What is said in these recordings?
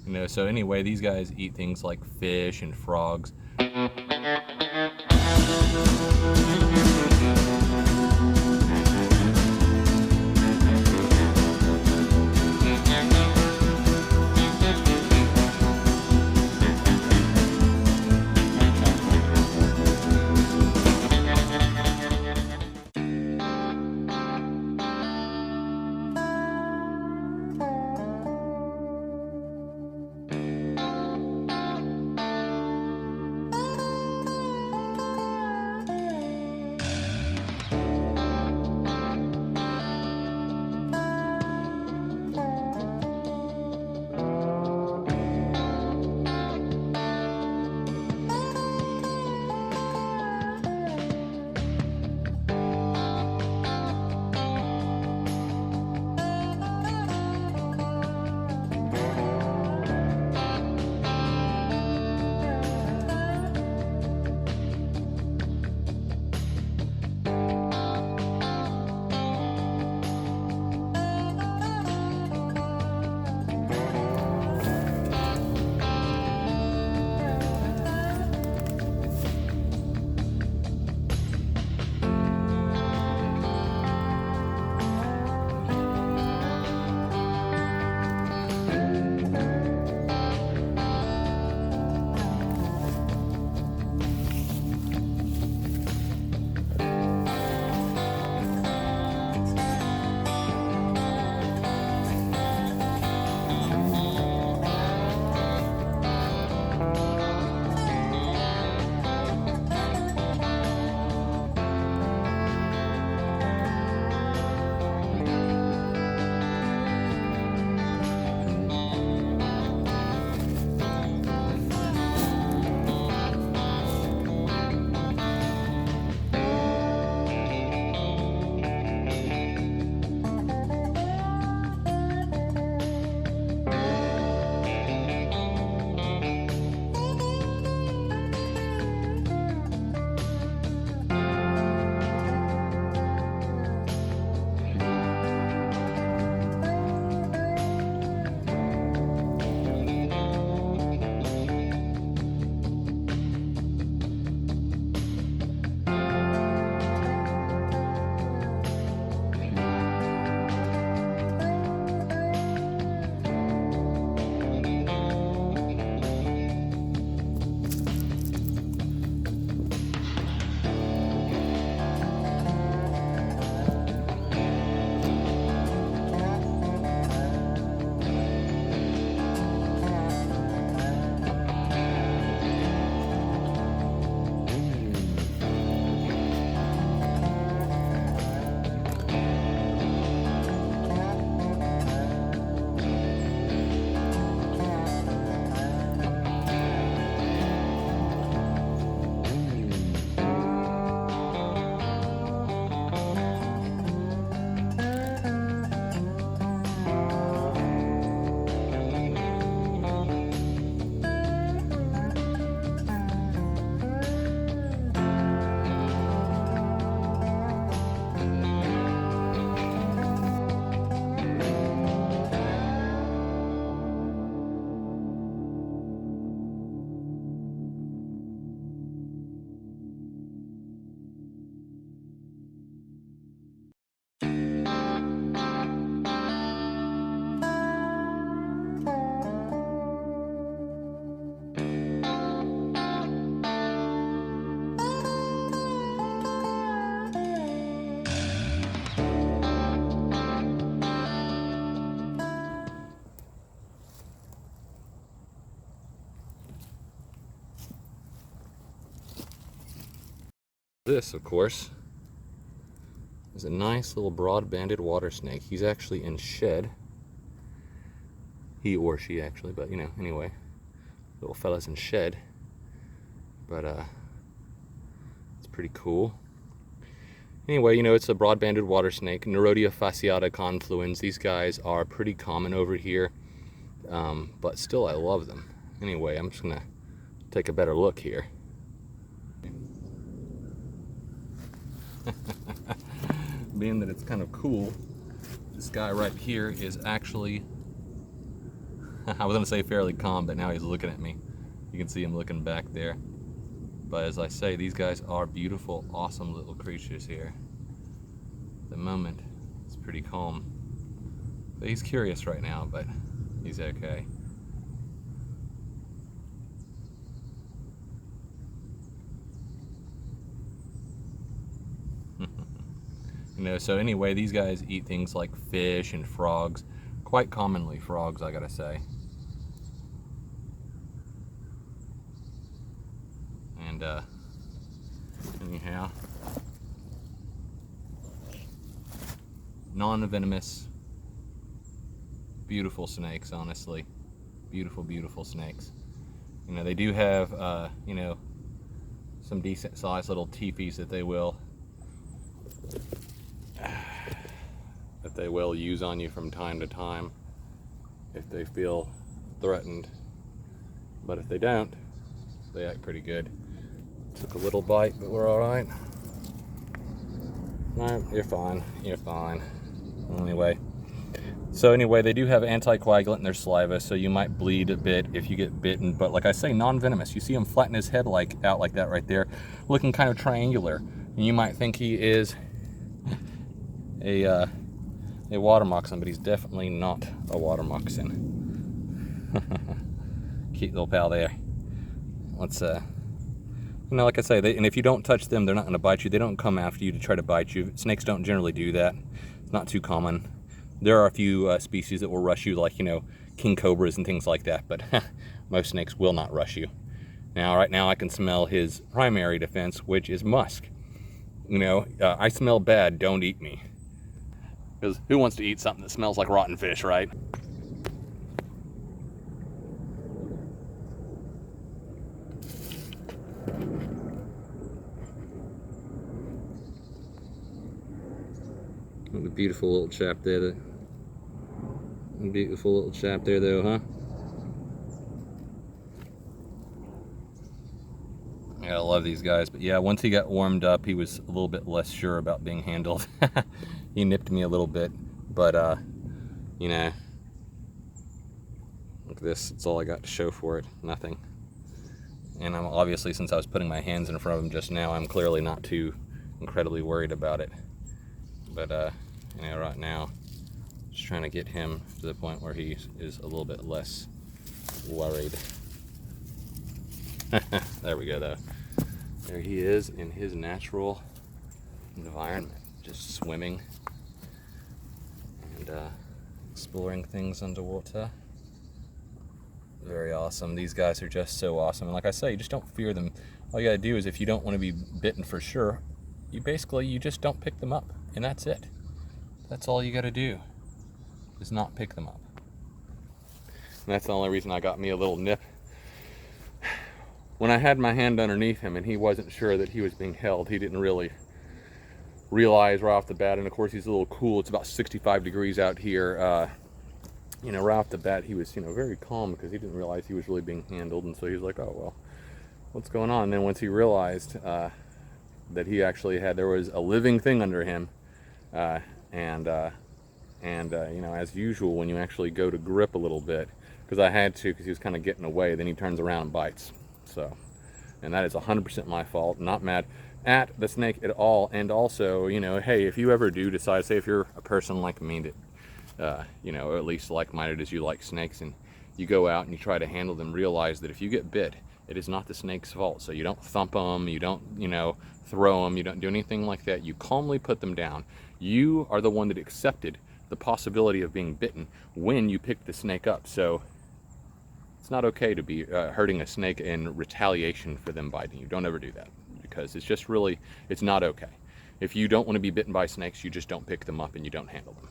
You know, so anyway, these guys eat things like fish and frogs. This, of course, is a nice little broad-banded water snake. He's actually in shed. He or she, actually, but you know, anyway. Little fella's in shed. But, it's pretty cool. Anyway, you know, it's a broad-banded water snake, Nerodia fasciata confluens. These guys are pretty common over here, but still I love them. Anyway, I'm just gonna take a better look here. Being that it's kind of cool, this guy right here is actually I was gonna say fairly calm, but now he's looking at me. You can see him looking back there. But as I say, these guys are beautiful, awesome little creatures here. At the moment, it's pretty calm. But he's curious right now, but he's okay. You know, so anyway, these guys eat things like fish and frogs. Quite commonly frogs, I gotta say. And anyhow, non-venomous, beautiful snakes, honestly. Beautiful, beautiful snakes. You know, they do have, you know, some decent sized little teepees that they will use on you from time to time if they feel threatened. But if they don't, they act pretty good. Took a little bite, but we're all right. No, you're fine. You're fine. Anyway, they do have anticoagulant in their saliva, so you might bleed a bit if you get bitten. But like I say, non-venomous. You see him flatten his head out like that right there, looking kind of triangular. And you might think he is a water moccasin, but he's definitely not a water moccasin. Cute little pal there. Let's you know, like I say, and if you don't touch them, they're not going to bite you. They don't come after you to try to bite you. Snakes don't generally do that. It's not too common. There are a few species that will rush you, like, you know, king cobras and things like that, but most snakes will not rush you. Now, right now, I can smell his primary defense, which is musk. You know, I smell bad, don't eat me. Because who wants to eat something that smells like rotten fish, right? What a beautiful little chap there. Beautiful little chap there, though, huh? Yeah, I love these guys. But yeah, once he got warmed up, he was a little bit less sure about being handled. He nipped me a little bit, but you know, look at this. It's all I got to show for it. Nothing. And I'm obviously, since I was putting my hands in front of him just now, I'm clearly not too incredibly worried about it. But you know, right now, just trying to get him to the point where he is a little bit less worried. There we go, though. There he is in his natural environment, just swimming and exploring things underwater. Very awesome. These guys are just so awesome. And like I say, you just don't fear them. All you gotta do is, if you don't want to be bitten for sure, you just don't pick them up, and that's it. That's all you gotta do, is not pick them up. And that's the only reason I got me a little nip. When I had my hand underneath him and he wasn't sure that he was being held, he didn't really realize right off the bat. And of course, he's a little cool. It's about 65 degrees out here. You know, right off the bat, he was, you know, very calm because he didn't realize he was really being handled. And so he was like, oh, well, what's going on? And then once he realized that he actually there was a living thing under him, and you know, as usual, when you actually go to grip a little bit, because I had to, because he was kind of getting away, then he turns around and bites. So, and that is 100% my fault. Not mad at the snake at all. And also, you know, hey, if you ever do decide, say if you're a person like me that, you know, or at least like-minded as you like snakes, and you go out and you try to handle them, realize that if you get bit, it is not the snake's fault. So you don't thump them, you don't, you know, throw them, you don't do anything like that. You calmly put them down. You are the one that accepted the possibility of being bitten when you picked the snake up. So it's not okay to be hurting a snake in retaliation for them biting you. Don't ever do that, because it's just really, it's not okay. If you don't want to be bitten by snakes, you just don't pick them up and you don't handle them.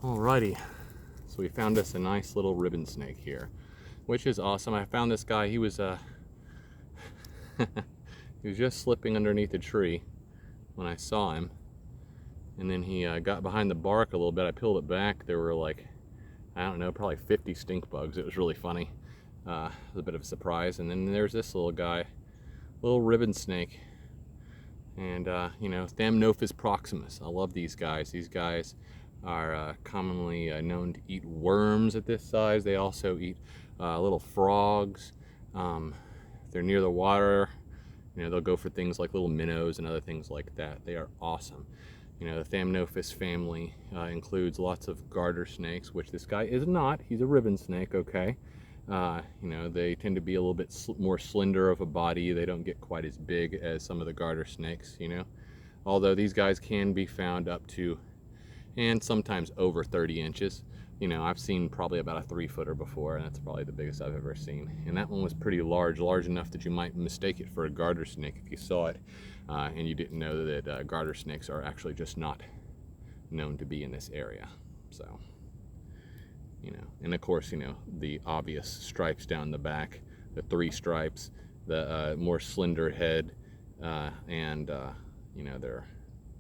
Alrighty, so we found us a nice little ribbon snake here, which is awesome. I found this guy. He was he was just slipping underneath a tree when I saw him, and then he got behind the bark a little bit. I peeled it back. There were like, I don't know, probably 50 stink bugs. It was really funny. It was a bit of a surprise. And then there's this little guy, little ribbon snake. And, you know, Thamnophis proximus. I love these guys. These guys are commonly known to eat worms at this size. They also eat little frogs. If they're near the water, you know, they'll go for things like little minnows and other things like that. They are awesome. You know, the Thamnophis family includes lots of garter snakes, which this guy is not. He's a ribbon snake, okay? You know, they tend to be a little bit more slender of a body. They don't get quite as big as some of the garter snakes, you know? Although these guys can be found up to, and sometimes over 30 inches. You know, I've seen probably about a 3-footer before, and that's probably the biggest I've ever seen. And that one was pretty large enough that you might mistake it for a garter snake if you saw it, and you didn't know that garter snakes are actually just not known to be in this area. So, you know, and of course, you know, the obvious stripes down the back, the 3 stripes, the more slender head, and you know, they're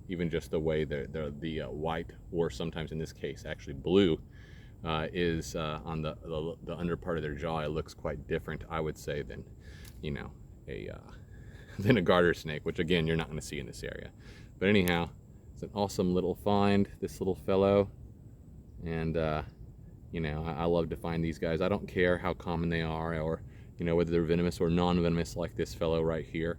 even just the way the white, or sometimes in this case actually blue, is on the under part of their jaw. It looks quite different, I would say, than, you know, than a garter snake, which again you're not going to see in this area. But anyhow, it's an awesome little find, this little fellow, and you know, I love to find these guys. I don't care how common they are, or, you know, whether they're venomous or non-venomous like this fellow right here.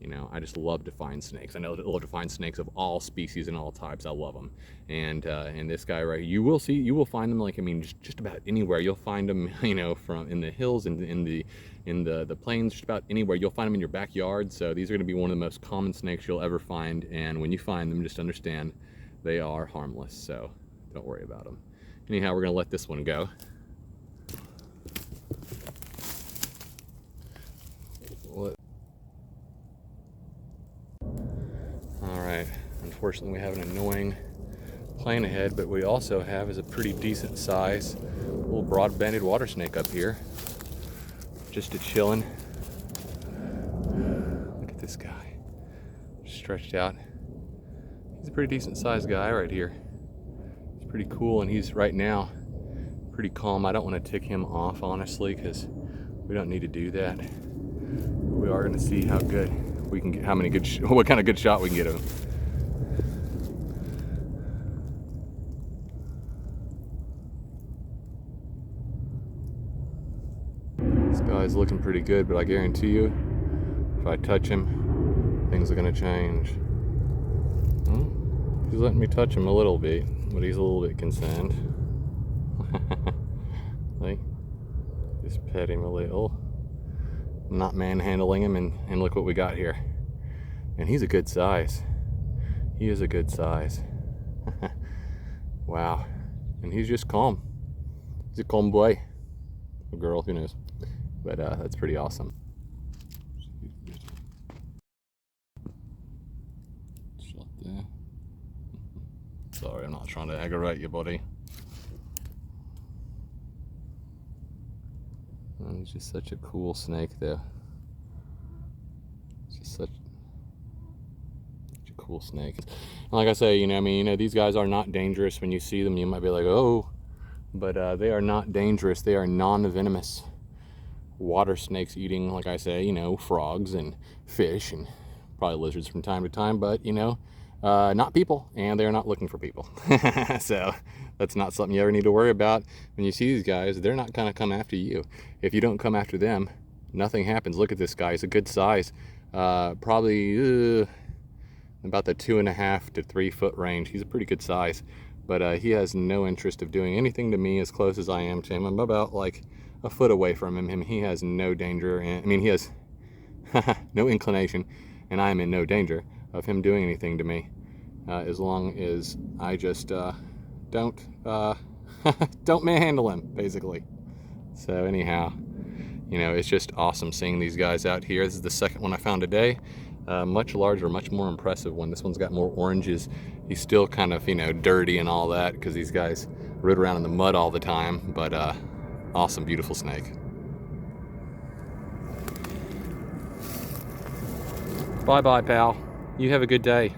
You know, I just love to find snakes. I love to find snakes of all species and all types. I love them. And this guy right here, you will find them, like, I mean, just about anywhere. You'll find them, you know, from in the hills and in the plains, just about anywhere. You'll find them in your backyard. So these are going to be one of the most common snakes you'll ever find. And when you find them, just understand they are harmless. So don't worry about them. Anyhow, we're going to let this one go. Alright, unfortunately we have an annoying plane ahead, but we also have is a pretty decent size little broad-banded water snake up here. Just a chillin'. Look at this guy. Stretched out. He's a pretty decent sized guy right here. He's pretty cool, and he's right now pretty calm. I don't want to tick him off, honestly, because we don't need to do that. But we are going to see how good we can get, what kind of good shot we can get of him. This guy's looking pretty good, but I guarantee you, if I touch him, things are gonna change. He's letting me touch him a little bit, but he's a little bit concerned. Like, just pet him a little. Not manhandling him, and look what we got here. And he's a good size. He is a good size. Wow. And he's just calm. He's a calm boy. A girl, who knows. But that's pretty awesome. Shot there. Sorry, I'm not trying to aggravate you, buddy. And he's just such a cool snake, though. It's just such a cool snake. And like I say, you know, I mean, you know, these guys are not dangerous. When you see them, you might be like, oh, but they are not dangerous. They are non-venomous water snakes, eating, like I say, you know, frogs and fish and probably lizards from time to time, but, you know, not people, and they're not looking for people. So that's not something you ever need to worry about. When you see these guys, they're not gonna come after you. If you don't come after them, nothing happens. Look at this guy. He's a good size, probably about the 2.5 to 3 foot range. He's a pretty good size, but he has no interest of doing anything to me as close as I am to him. I'm about like a foot away from him. He has no danger, and I mean, he has no inclination, and I am in no danger of him doing anything to me, as long as I just don't manhandle him, basically. So anyhow, you know, it's just awesome seeing these guys out here. This is the second one I found today. Much larger, much more impressive one. This one's got more oranges. He's still kind of, you know, dirty and all that, because these guys root around in the mud all the time, but awesome, beautiful snake. Bye-bye, pal. You have a good day.